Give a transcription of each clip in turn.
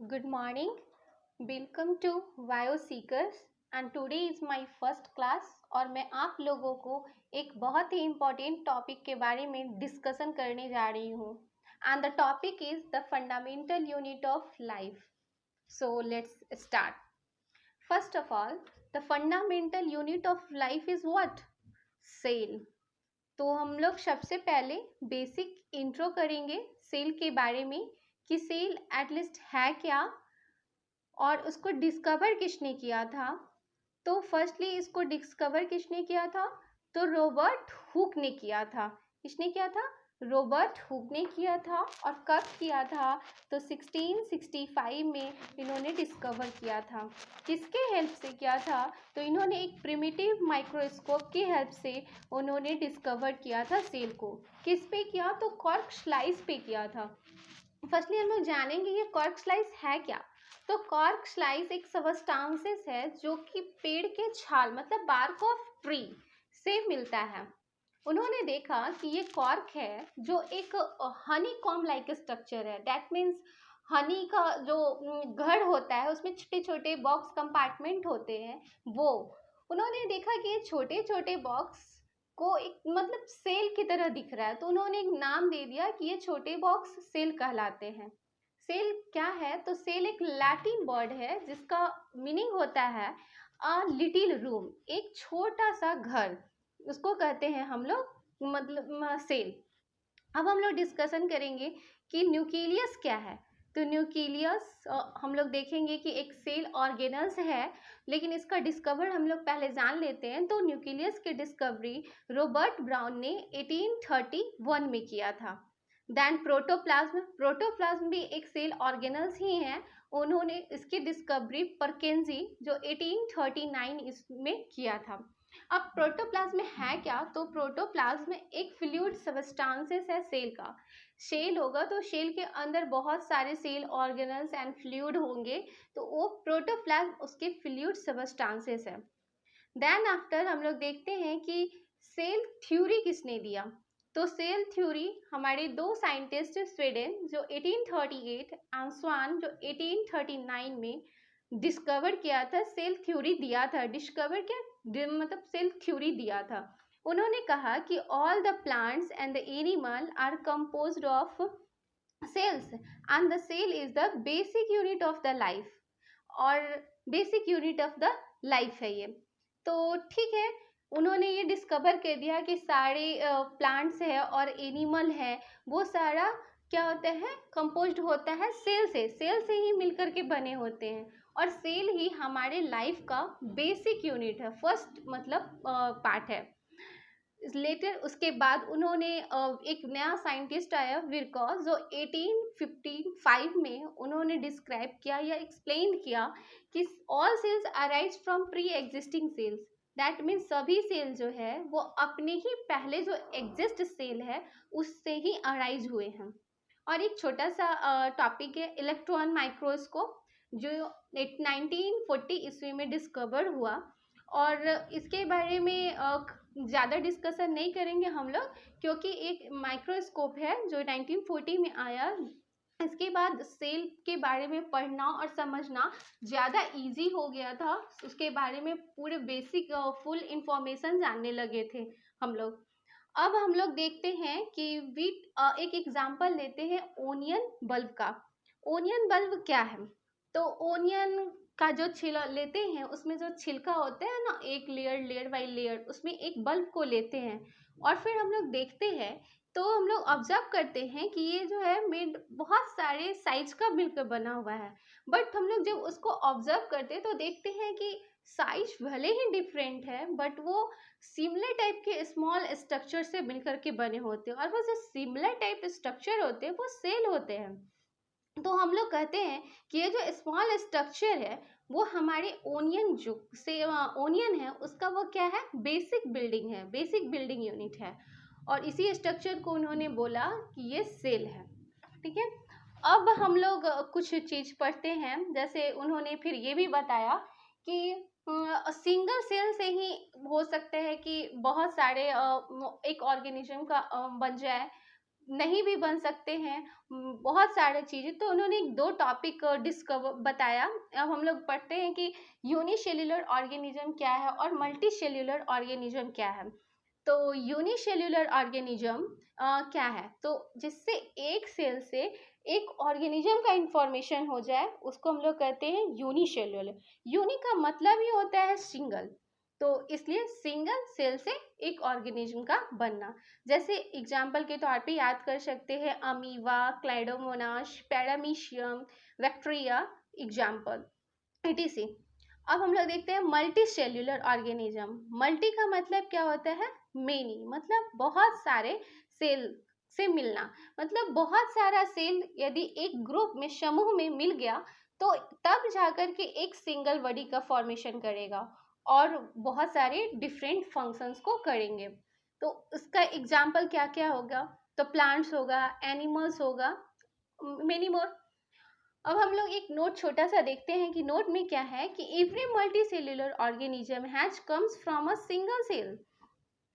Good morning. Welcome to Bioseekers and today is my first class और मैं आप लोगों को एक बहुत ही इम्पोर्टेंट टॉपिक के बारे में डिस्कशन करने जा रही हूँ and the topic is the fundamental unit of life. So let's start. First of all, the fundamental unit of life is what? Cell. तो हम लोग सबसे पहले बेसिक इंट्रो करेंगे सेल के बारे में कि सेल एटलीस्ट है क्या और उसको डिस्कवर किसने किया था। तो फर्स्टली इसको डिस्कवर किसने किया था? तो रॉबर्ट हुक ने किया था। किसने किया था? रॉबर्ट हुक ने किया था। और कब किया था? तो 1665 में इन्होंने डिस्कवर किया था। किसके हेल्प से किया था? तो इन्होंने एक प्रिमिटिव माइक्रोस्कोप की हेल्प से उन्होंने डिस्कवर किया था सेल को। किस पे किया? तो कॉर्क स्लाइस पे किया था। फर्स्टली हम लोग जानेंगे ये कॉर्क स्लाइस है क्या। तो कॉर्क स्लाइस एक सबस्टांसेस है जो कि पेड़ के छाल मतलब बार्क ऑफ ट्री से मिलता है। उन्होंने देखा कि ये कॉर्क है जो एक हनी कॉम लाइक स्ट्रक्चर है। दैट मीन्स हनी का जो घर होता है उसमें छोटे छोटे बॉक्स कंपार्टमेंट होते हैं। वो उन्होंने देखा कि ये छोटे छोटे बॉक्स को एक मतलब सेल की तरह दिख रहा है, तो उन्होंने एक नाम दे दिया कि ये छोटे बॉक्स सेल कहलाते हैं। सेल क्या है? तो सेल एक लैटिन वर्ड है जिसका मीनिंग होता है अ लिटिल रूम, एक छोटा सा घर, उसको कहते हैं हम लोग मतलब सेल। अब हम लोग डिस्कशन करेंगे कि न्यूक्लियस क्या है। तो न्यूक्लियस हम लोग देखेंगे कि एक सेल ऑर्गेनल्स है, लेकिन इसका डिस्कवर हम लोग पहले जान लेते हैं। तो न्यूक्लियस की डिस्कवरी रॉबर्ट ब्राउन ने 1831 में किया था। देन प्रोटोप्लाज्म भी एक सेल ऑर्गेनल्स ही हैं। उन्होंने इसकी डिस्कवरी परकेंजी जो 1839 इसमें किया था। अब प्रोटोप्लाज्म है क्या? तो प्रोटोप्लाज्म एक फ्लूइड सबस्टांसेस है सेल का। सेल होगा तो सेल के अंदर बहुत सारे सेल ऑर्गेनल्स एंड फ्लूइड होंगे, तो वो प्रोटोप्लाज्म उसके फ्लूइड सबस्टांसेस है। देन आफ्टर हम लोग देखते हैं कि सेल थ्योरी किसने दिया। तो सेल थ्योरी हमारे दो साइंटिस्ट स्वीडन जो 1838 एंड स्वान जो 1839 में डिस्कवर किया था, सेल थ्योरी दिया था। डिस्कवर क्या मतलब सेल थ्योरी दिया था। उन्होंने कहा कि all the plants and the animal are composed of cells and the cell is the basic unit of the life, और basic unit of the life है ये। तो ठीक है, उन्होंने ये डिस्कवर कर दिया कि सारे प्लांट्स है और एनिमल है वो सारा क्या होता है? कंपोज्ड होता है सेल से ही मिलकर के बने होते हैं, और सेल ही हमारे लाइफ का बेसिक यूनिट है, फर्स्ट मतलब पार्ट है। लेटर उसके बाद उन्होंने एक नया साइंटिस्ट आया विरकॉस जो 1855 में उन्होंने डिस्क्राइब किया या एक्सप्लेन किया कि all cells arise from pre existing cells. That means सभी सेल जो है वो अपने ही पहले जो एग्जिस्ट सेल है उससे ही अराइज हुए हैं। और एक छोटा सा टॉपिक है इलेक्ट्रॉन माइक्रोस्कोप जो 1940 ईस्वी में डिस्कवर हुआ, और इसके बारे में ज़्यादा डिस्कशन नहीं करेंगे हम लोग क्योंकि एक माइक्रोस्कोप है जो 1940 में आया। इसके बाद सेल के बारे में पढ़ना और समझना ज़्यादा इजी हो गया था। उसके बारे में पूरे बेसिक फुल इंफॉर्मेशन जानने लगे थे हम लोग। अब हम लोग देखते हैं कि एक एग्जांपल लेते हैं ओनियन बल्ब का। ओनियन बल्ब क्या है? तो ओनियन का जो छिला लेते हैं उसमें जो छिलका होता है ना, एक लेयर बाई लेयर, उसमें एक बल्ब को लेते हैं और फिर हम लोग देखते हैं तो हम लोग ऑब्जर्व करते हैं कि ये जो है मेड बहुत सारे साइज का मिलकर बना हुआ है। बट हम लोग जब उसको ऑब्जर्व करते हैं तो देखते हैं कि साइज भले ही डिफरेंट है बट वो सिमिलर टाइप के स्मॉल स्ट्रक्चर से मिलकर के बने होते हैं, और वो जो सिमिलर टाइप स्ट्रक्चर होते हैं वो सेल होते हैं। तो हम लोग कहते हैं कि ये जो स्मॉल स्ट्रक्चर है वो हमारे ओनियन जो से ओनियन है उसका वो क्या है? बेसिक बिल्डिंग है, बेसिक बिल्डिंग यूनिट है, और इसी स्ट्रक्चर को उन्होंने बोला कि ये सेल है। ठीक है, अब हम लोग कुछ चीज पढ़ते हैं। जैसे उन्होंने फिर ये भी बताया कि सिंगल सेल से ही हो सकता है कि बहुत सारे एक ऑर्गेनिज्म का बन जाए। नहीं भी बन सकते हैं, बहुत सारे चीज़ें। तो उन्होंने 2 टॉपिक डिस्कवर बताया। अब हम लोग पढ़ते हैं कि यूनिसेल्युलर ऑर्गेनिज्म क्या है और मल्टीसेल्युलर ऑर्गेनिज्म क्या है। तो यूनिसेल्युलर ऑर्गेनिज्म क्या है, तो जिससे एक सेल से एक ऑर्गेनिज्म का इंफॉर्मेशन हो जाए उसको हम लोग कहते हैं यूनिसेल्युलर। यूनि का मतलब ही होता है सिंगल, तो इसलिए सिंगल सेल से एक ऑर्गेनिज्म का बनना। जैसे एग्जाम्पल के तौर पे याद कर सकते हैं amoeba, chlamydomonas, paramecium, bacteria, example etc। अब हम लोग देखते हैं मल्टी सेल्यूलर ऑर्गेनिज्म। मल्टी का मतलब क्या होता है, मेनी, मतलब बहुत सारे सेल से मिलना। मतलब बहुत सारा सेल यदि एक ग्रुप में, समूह में मिल गया तो तब जाकर के एक सिंगल बॉडी का फॉर्मेशन करेगा और बहुत सारे डिफरेंट फंक्शंस को करेंगे। तो इसका एग्जाम्पल क्या क्या होगा, तो प्लांट्स होगा, एनिमल्स होगा, मेनी मोर। अब हम लोग एक नोट छोटा सा देखते हैं कि नोट में क्या है कि every multi cellular organism has comes from a single cell.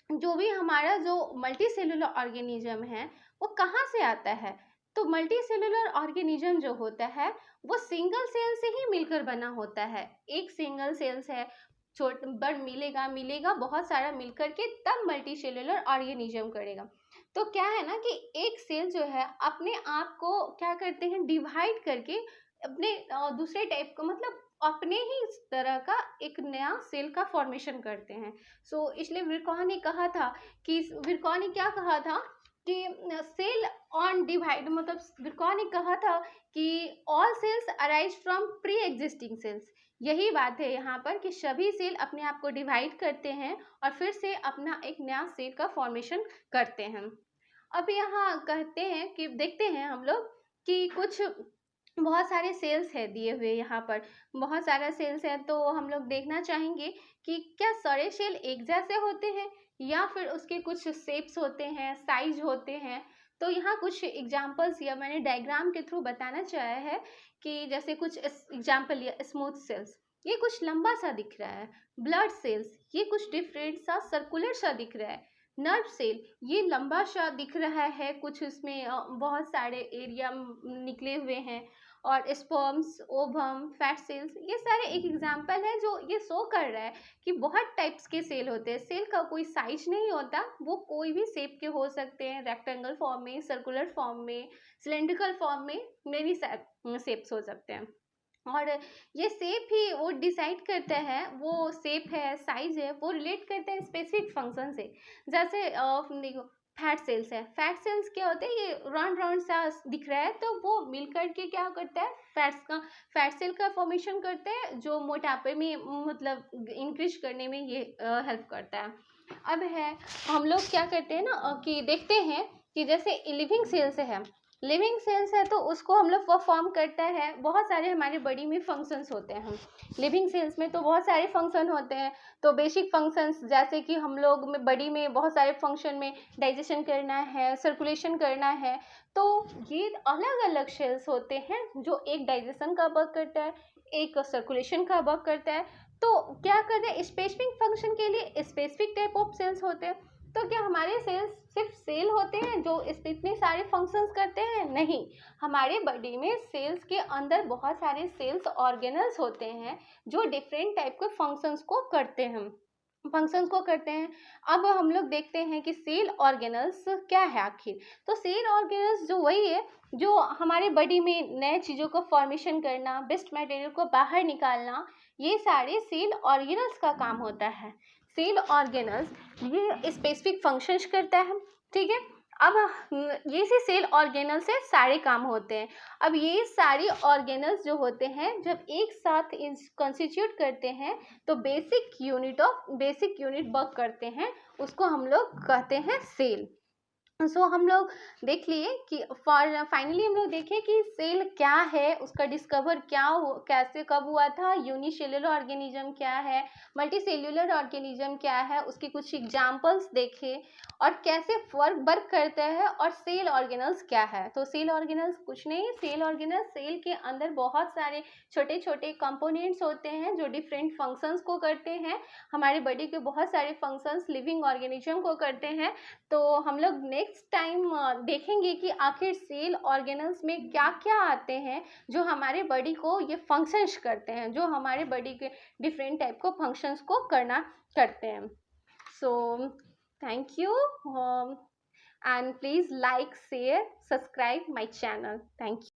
जो भी हमारा जो मल्टी सेल्यूलर ऑर्गेनिज्म है वो कहाँ से आता है, तो मल्टी सेल्यूलर ऑर्गेनिज्म जो होता है वो सिंगल सेल से ही मिलकर बना होता है। एक सिंगल सेल से छोट बड़ मिलेगा मिलेगा बहुत सारा मिलकर के तब मल्टी सेल्यूलर ऑर्गेनिज्म करेगा। तो क्या है ना कि एक सेल जो है अपने आप को क्या करते हैं, डिवाइड करके अपने दूसरे टाइप का, मतलब अपने ही इस तरह का एक नया सेल का फॉर्मेशन करते हैं। सो इसलिए विर्कॉन ने कहा था कि विर्कॉन ने क्या कहा था कि सेल ऑन डिवाइड, मतलब विर्कॉन ने कहा था कि all cells arise from pre existing cells. यही बात है यहाँ पर कि सभी सेल अपने आप को डिवाइड करते हैं और फिर से अपना एक नया सेल का फॉर्मेशन करते हैं। अब यहाँ कहते हैं कि देखते हैं हम लोग कि कुछ बहुत सारे सेल्स है दिए हुए, यहाँ पर बहुत सारा सेल्स है। तो हम लोग देखना चाहेंगे कि क्या सारे सेल एक जैसे होते हैं या फिर उसके कुछ शेप्स होते हैं, साइज होते हैं। तो यहाँ कुछ एग्जांपल्स या मैंने डायग्राम के थ्रू बताना चाहा है कि जैसे कुछ एग्जांपल लिया, स्मूथ सेल्स ये कुछ लंबा सा दिख रहा है, ब्लड सेल्स ये कुछ डिफरेंट सा सर्कुलर सा दिख रहा है, नर्व सेल ये लंबा सा दिख रहा है, कुछ इसमें बहुत सारे एरिया निकले हुए हैं, और स्पर्म्स, ओवम, फैट सेल्स ये सारे एक एग्जांपल है जो ये शो कर रहा है कि बहुत टाइप्स के सेल होते हैं। सेल का कोई साइज नहीं होता, वो कोई भी शेप के हो सकते हैं, रेक्टेंगल फॉर्म में, सर्कुलर फॉर्म में, सिलेंड्रिकल फॉर्म में, मेनी शेप्स हो सकते हैं। और ये शेप ही वो डिसाइड करता है, वो शेप है, साइज है, वो रिलेट करता है स्पेसिफिक फंक्शन से। जैसे देखो फैट सेल्स है, फैट सेल्स क्या होते हैं, ये राउंड राउंड सा दिख रहा है तो वो मिलकर के क्या करता है, फैट सेल का फॉर्मेशन करते हैं जो मोटापे में मतलब इंक्रीज करने में ये हेल्प करता है। अब है हम लोग क्या करते हैं ना कि देखते हैं कि जैसे लिविंग सेल्स है, लिविंग सेल्स है तो उसको हम लोग परफॉर्म करता है, बहुत सारे हमारे बॉडी में फंक्शंस होते हैं। हम लिविंग सेल्स में तो बहुत सारे फंक्शन होते हैं। तो बेसिक फंक्शंस जैसे कि हम लोग में बॉडी में बहुत सारे फंक्शन में डाइजेशन करना है, सर्कुलेशन करना है, तो ये अलग अलग सेल्स होते हैं जो एक डाइजेशन का वर्क करता है, एक सर्कुलेशन का वर्क करता है। तो क्या करते हैं, स्पेसिफिक फंक्शन के लिए स्पेसिफिक टाइप ऑफ सेल्स होते हैं। तो क्या हमारे सेल्स सिर्फ सेल होते हैं जो इतने सारे फंक्शंस करते हैं, नहीं, हमारे बॉडी में सेल्स के अंदर बहुत सारे सेल्स ऑर्गेनल्स होते हैं जो डिफरेंट टाइप के फंक्शंस को करते हैं। अब हम लोग देखते हैं कि सेल ऑर्गेनल्स क्या है आखिर। तो सेल ऑर्गेनल्स जो वही है जो हमारे बॉडी में नए चीज़ों को फॉर्मेशन करना, वेस्ट मटेरियल को बाहर निकालना, ये सारे सेल ऑर्गेनल्स का काम होता है। सेल ऑर्गेनल्स ये स्पेसिफिक फंक्शंस करता है, ठीक है। अब ये से सेल ऑर्गेनल से सारे काम होते हैं। अब ये सारे ऑर्गेनल्स जो होते हैं जब एक साथ कंस्टिट्यूट करते हैं तो बेसिक यूनिट वर्क करते हैं, उसको हम लोग कहते हैं सेल। सो हम लोग देख लिए कि फाइनली हम लोग देखें कि सेल क्या है, उसका डिस्कवर कैसे कब हुआ था, यूनिसेल्युलर ऑर्गेनिज्म क्या है, मल्टीसेल्युलर ऑर्गेनिज्म क्या है, उसके कुछ एग्जांपल्स देखे और कैसे वर्क करता है, और सेल ऑर्गेनल्स क्या है। तो सेल ऑर्गेनल्स कुछ नहीं, सेल ऑर्गेनल्स सेल के अंदर बहुत सारे छोटे छोटे कंपोनेंट्स होते हैं जो डिफरेंट फंक्शंस को करते हैं। हमारे बॉडी के बहुत सारे फंक्शंस लिविंग ऑर्गेनिज्म को करते हैं। तो हम लोग नेक्स्ट नेक्स्ट टाइम देखेंगे कि आखिर सेल ऑर्गेनल्स में क्या क्या आते हैं जो हमारे बॉडी को ये फंक्शंस करते हैं, जो हमारे बॉडी के डिफरेंट टाइप को फंक्शंस को करते हैं. So thank you, and please like, share, subscribe my channel. Thank you.